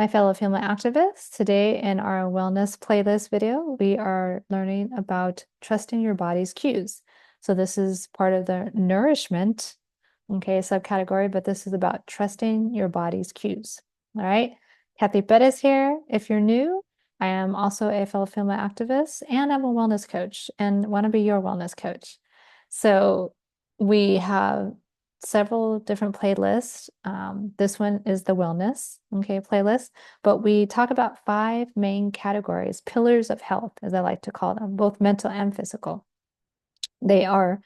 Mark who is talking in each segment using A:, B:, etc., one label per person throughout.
A: my fellow family activists. Today in our wellness playlist video, we are learning about trusting your body's cues. So this is part of the nourishment, okay, subcategory, but this is about trusting your body's cues. All right. Cathy Perez here. If you're new, I am also a fellow family activist and I'm a wellness coach and want to be your wellness coach. So we have several different playlists. This one is the wellness, okay, playlist, but we talk about 5 main categories, pillars of health, as I like to call them, both mental and physical. They are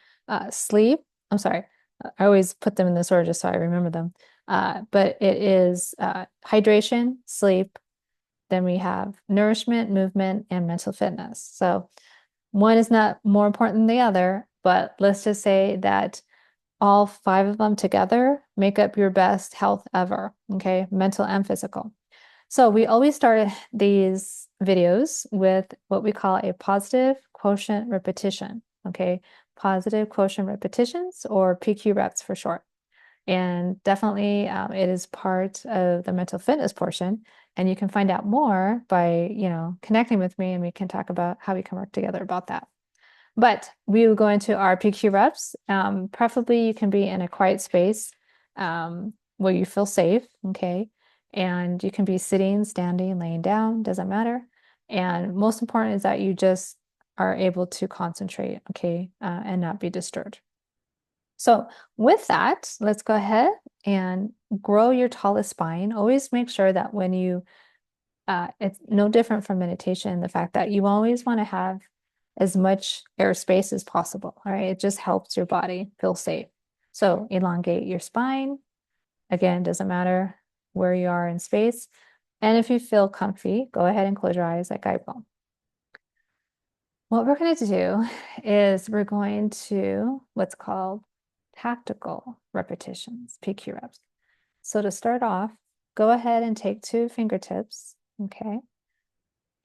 A: sleep. I'm sorry, I always put them in this order just so I remember them. But it is hydration, sleep, then we have nourishment, movement, and mental fitness. So one is not more important than the other, but let's just say that all 5 of them together make up your best health ever, okay? Mental and physical. So we always start these videos with what we call a positive quotient repetition, okay? Positive quotient repetitions, or PQ reps for short. And definitely it is part of the mental fitness portion. And you can find out more by, connecting with me and we can talk about how we can work together about that. But we will go into our PQ reps. Preferably you can be in a quiet space where you feel safe, okay? And you can be sitting, standing, laying down, doesn't matter. And most important is that you just are able to concentrate, okay, and not be disturbed. So with that, let's go ahead and grow your tallest spine. Always make sure that when it's no different from meditation, the fact that you always want to have as much airspace as possible. All right. It just helps your body feel safe. So elongate your spine. Again, doesn't matter where you are in space. And if you feel comfy, go ahead and close your eyes like I will. What we're going to do is we're going to what's called tactical repetitions, PQ reps. So to start off, go ahead and take 2 fingertips, okay?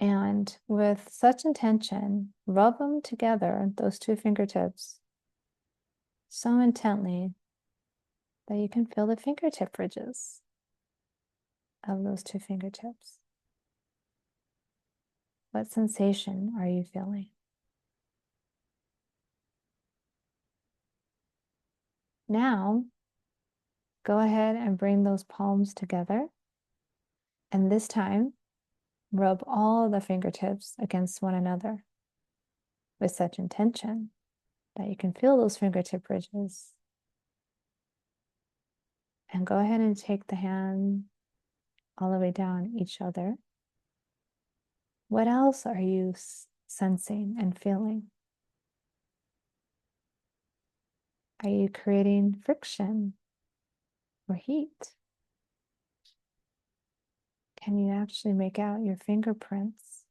A: And with such intention, rub them together, those 2 fingertips, so intently that you can feel the fingertip ridges of those 2 fingertips. What sensation are you feeling? Now, go ahead and bring those palms together. And this time, rub all the fingertips against one another with such intention that you can feel those fingertip ridges. And go ahead and take the hand all the way down each other. What else are you sensing and feeling? Are you creating friction or heat? Can you actually make out your fingerprints?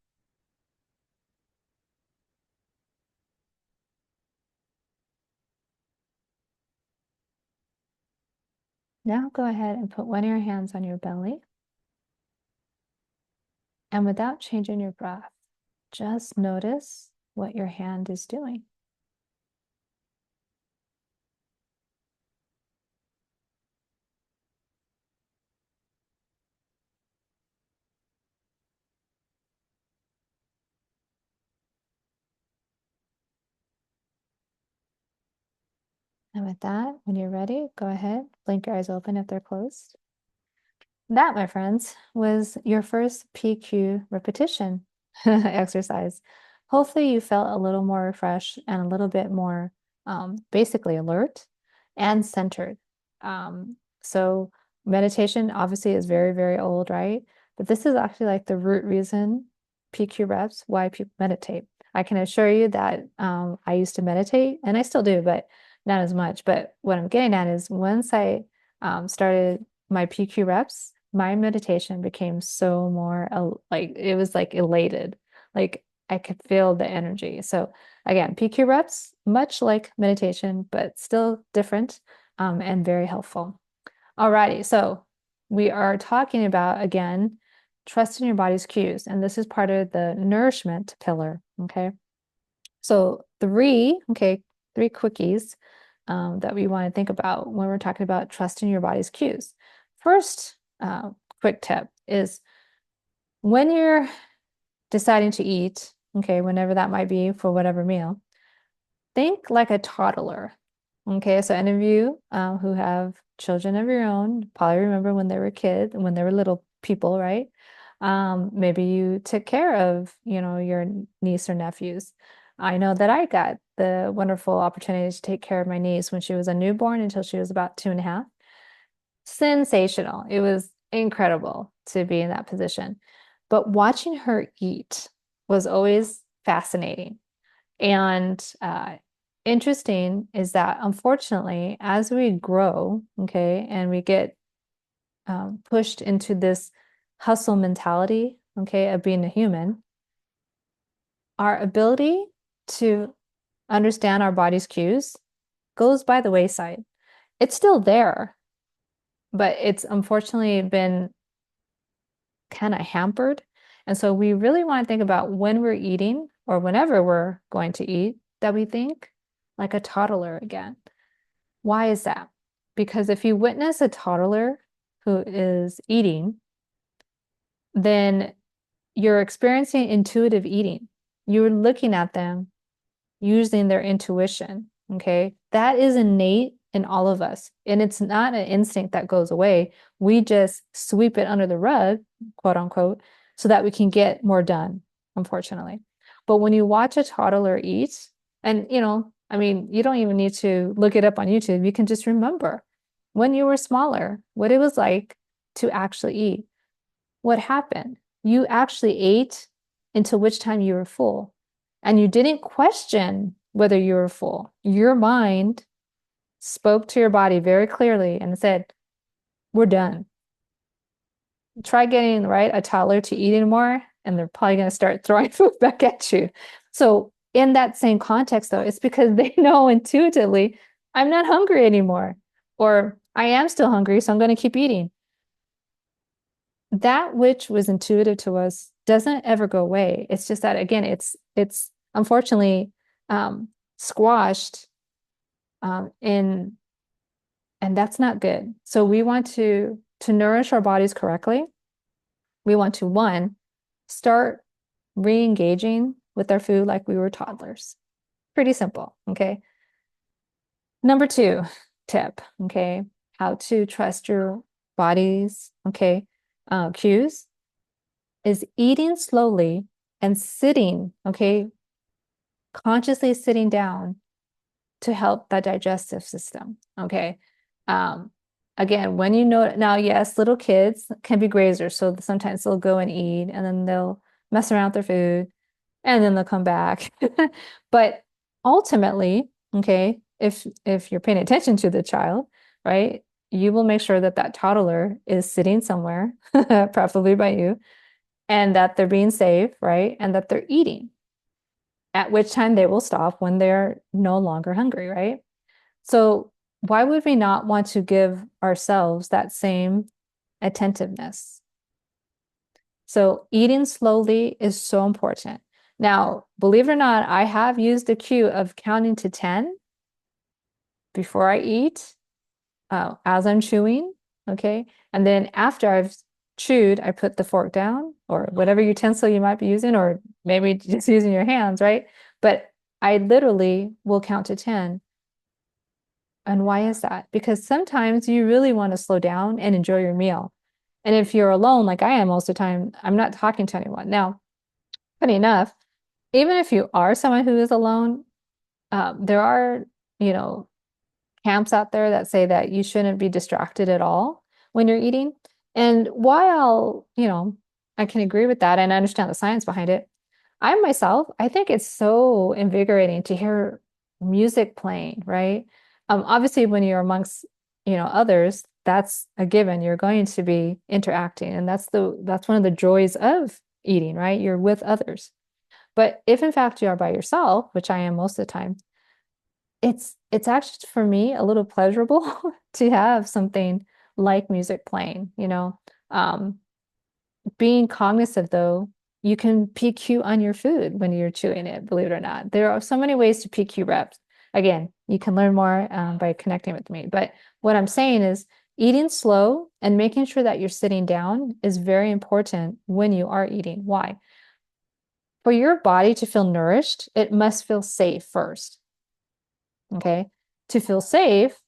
A: Now go ahead and put one of your hands on your belly. And without changing your breath, just notice what your hand is doing. And with that, when you're ready, go ahead, blink your eyes open if they're closed. That, my friends, was your first PQ repetition exercise. Hopefully you felt a little more refreshed and a little bit more basically alert and centered. So meditation obviously is very, very old, right? But this is actually like the root reason, PQ reps, why people meditate. I can assure you that I used to meditate and I still do, but not as much. But what I'm getting at is once I started my PQ reps, my meditation became so more like it was like elated. Like I could feel the energy. So again, PQ reps, much like meditation, but still different and very helpful. Alrighty, so we are talking about, again, trusting your body's cues. And this is part of the nourishment pillar, okay? So 3 quickies that we want to think about when we're talking about trusting your body's cues. First, quick tip is when you're deciding to eat, okay, whenever that might be for whatever meal, think like a toddler. Okay, so any of you who have children of your own probably remember when they were kids, when they were little people, right? Maybe you took care of, your niece or nephews. I know that I got the wonderful opportunity to take care of my niece when she was a newborn until she was about 2.5. Sensational. It was incredible to be in that position. But watching her eat was always fascinating. And interesting is that unfortunately, as we grow, okay, and we get pushed into this hustle mentality, okay, of being a human, our ability to understand our body's cues goes by the wayside. It's still there, but it's unfortunately been kind of hampered. And so we really want to think about when we're eating or whenever we're going to eat, that we think like a toddler again. Why is that? Because if you witness a toddler who is eating, then you're experiencing intuitive eating. You're looking at them using their intuition. Okay. That is innate in all of us. And it's not an instinct that goes away. We just sweep it under the rug, quote unquote, so that we can get more done, unfortunately. But when you watch a toddler eat, and I mean, you don't even need to look it up on YouTube. You can just remember when you were smaller, what it was like to actually eat. What happened? You actually ate until which time you were full. And you didn't question whether you were full. Your mind spoke to your body very clearly and said, we're done. Try getting, right, a toddler to eating more, and they're probably going to start throwing food back at you. So in that same context, though, it's because they know intuitively, I'm not hungry anymore, or I am still hungry, so I'm going to keep eating. That which was intuitive to us doesn't ever go away. It's just that, again, it's unfortunately squashed in, and that's not good. So we want to nourish our bodies correctly. We want to, one, start re-engaging with our food like we were toddlers. Pretty simple, okay? Number 2 tip, okay? How to trust your body's, okay, cues is eating slowly and sitting, okay, consciously sitting down to help that digestive system, okay? Again, when you know, now, yes, little kids can be grazers, so sometimes they'll go and eat and then they'll mess around with their food and then they'll come back. But ultimately, okay, if you're paying attention to the child, right, you will make sure that that toddler is sitting somewhere, preferably by you, and that they're being safe, right, and that they're eating, at which time they will stop when they're no longer hungry, right? So why would we not want to give ourselves that same attentiveness? So eating slowly is so important. Now, believe it or not, I have used the cue of counting to 10 before I eat, as I'm chewing, okay? And then after I've chewed, I put the fork down or whatever utensil you might be using, or maybe just using your hands, right? But I literally will count to 10. And why is that? Because sometimes you really want to slow down and enjoy your meal. And if you're alone, like I am most of the time, I'm not talking to anyone. Now, funny enough, even if you are someone who is alone, there are, camps out there that say that you shouldn't be distracted at all when you're eating. And while, I can agree with that and I understand the science behind it, I myself, I think it's so invigorating to hear music playing, right? Obviously, when you're amongst, others, that's a given. You're going to be interacting, and that's one of the joys of eating, right? You're with others. But if in fact you are by yourself, which I am most of the time, it's actually for me a little pleasurable to have something like music playing, being cognizant though, you can PQ on your food when you're chewing it, believe it or not. There are so many ways to PQ reps. Again, you can learn more by connecting with me. But what I'm saying is Eating slow and making sure that you're sitting down is very important when you are eating. Why? For your body to feel nourished, it must feel safe first. Okay. To feel safe,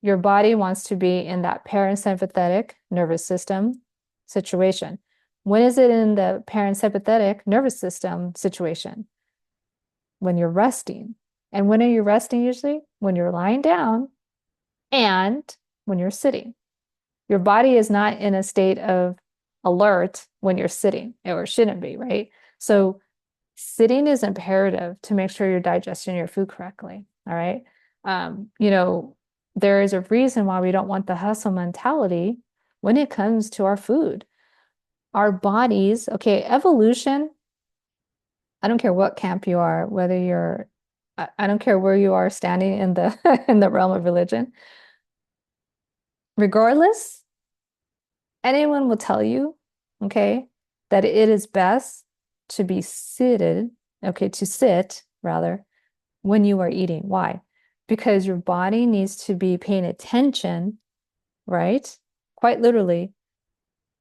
A: your body wants to be in that parasympathetic nervous system situation. When is it in the parasympathetic nervous system situation? When you're resting. And when are you resting usually? When you're lying down and when you're sitting. Your body is not in a state of alert when you're sitting, or shouldn't be, right? So sitting is imperative to make sure you're digesting your food correctly. All right. You know, there is a reason why we don't want the hustle mentality when it comes to our food. Our bodies, okay, evolution, I don't care what camp you are, whether you're, I don't care where you are standing in the in the realm of religion. Regardless, anyone will tell you, okay, that it is best to be seated, okay, to sit rather, when you are eating. Why? Because your body needs to be paying attention, right? Quite literally,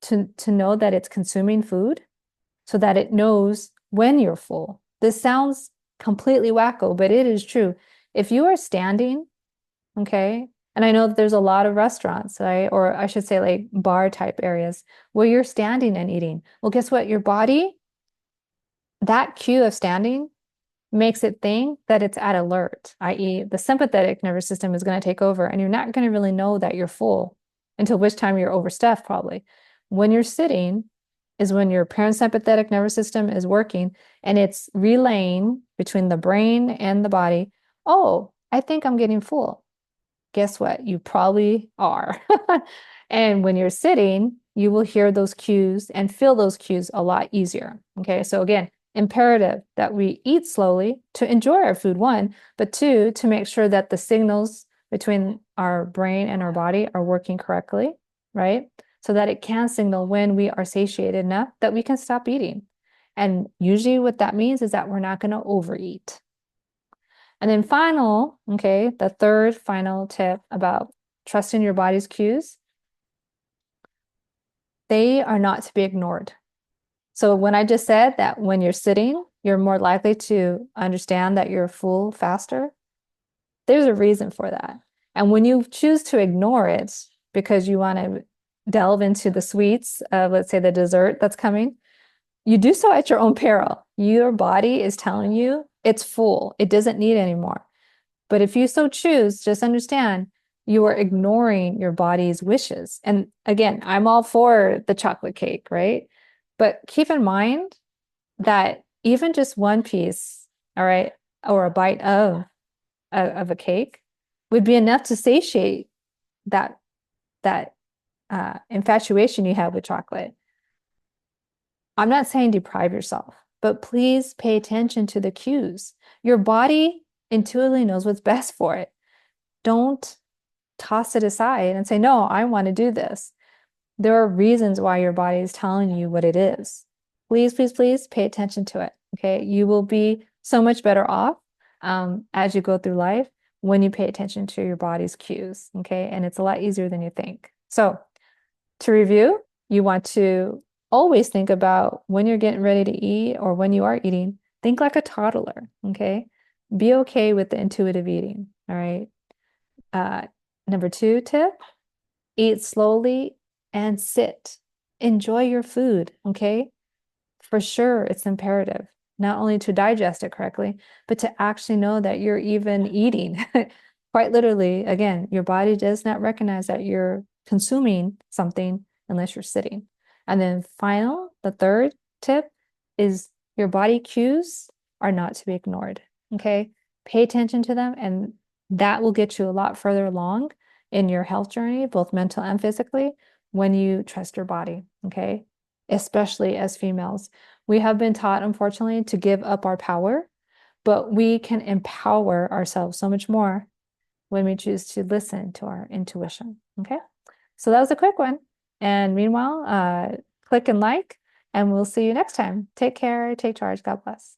A: to know that it's consuming food so that it knows when you're full. This sounds completely wacko, but it is true. If you are standing, okay, and I know that there's a lot of restaurants, right? Or I should say like bar type areas where you're standing and eating. Well, guess what? Your body, that cue of standing makes it think that it's at alert, i.e., the sympathetic nervous system is going to take over, and you're not going to really know that you're full until which time you're overstuffed, probably. When you're sitting is when your parasympathetic nervous system is working and it's relaying between the brain and the body. Oh, I think I'm getting full. Guess what? You probably are. And when you're sitting, you will hear those cues and feel those cues a lot easier. Okay. So again, imperative that we eat slowly to enjoy our food, one, but two, to make sure that the signals between our brain and our body are working correctly, right? So that it can signal when we are satiated enough that we can stop eating. And usually what that means is that we're not going to overeat. And then final, okay, the third final tip about trusting your body's cues, they are not to be ignored. So when I just said that when you're sitting, you're more likely to understand that you're full faster, there's a reason for that. And when you choose to ignore it because you want to delve into the sweets of, let's say, the dessert that's coming, you do so at your own peril. Your body is telling you it's full. It doesn't need any more. But if you so choose, just understand you are ignoring your body's wishes. And again, I'm all for the chocolate cake, right? But keep in mind that even just one piece, all right, or a bite of a cake would be enough to satiate that infatuation you have with chocolate. I'm not saying deprive yourself, but please pay attention to the cues. Your body intuitively knows what's best for it. Don't toss it aside and say, no, I want to do this. There are reasons why your body is telling you what it is. Please, please, please pay attention to it. Okay. You will be so much better off as you go through life when you pay attention to your body's cues. Okay. And it's a lot easier than you think. So to review, you want to always think about when you're getting ready to eat or when you are eating, think like a toddler. Okay. Be okay with the intuitive eating. All right. Number two tip, eat slowly and sit. Enjoy your food, okay? For sure, it's imperative not only to digest it correctly, but to actually know that you're even eating. Quite literally, again, your body does not recognize that you're consuming something unless you're sitting. And then the third tip is your body cues are not to be ignored, okay? Pay attention to them, and that will get you a lot further along in your health journey, both mental and physically, when you trust your body, okay? Especially as females. We have been taught, unfortunately, to give up our power, but we can empower ourselves so much more when we choose to listen to our intuition, okay? So that was a quick one. And meanwhile, click and like, and we'll see you next time. Take care, take charge, God bless.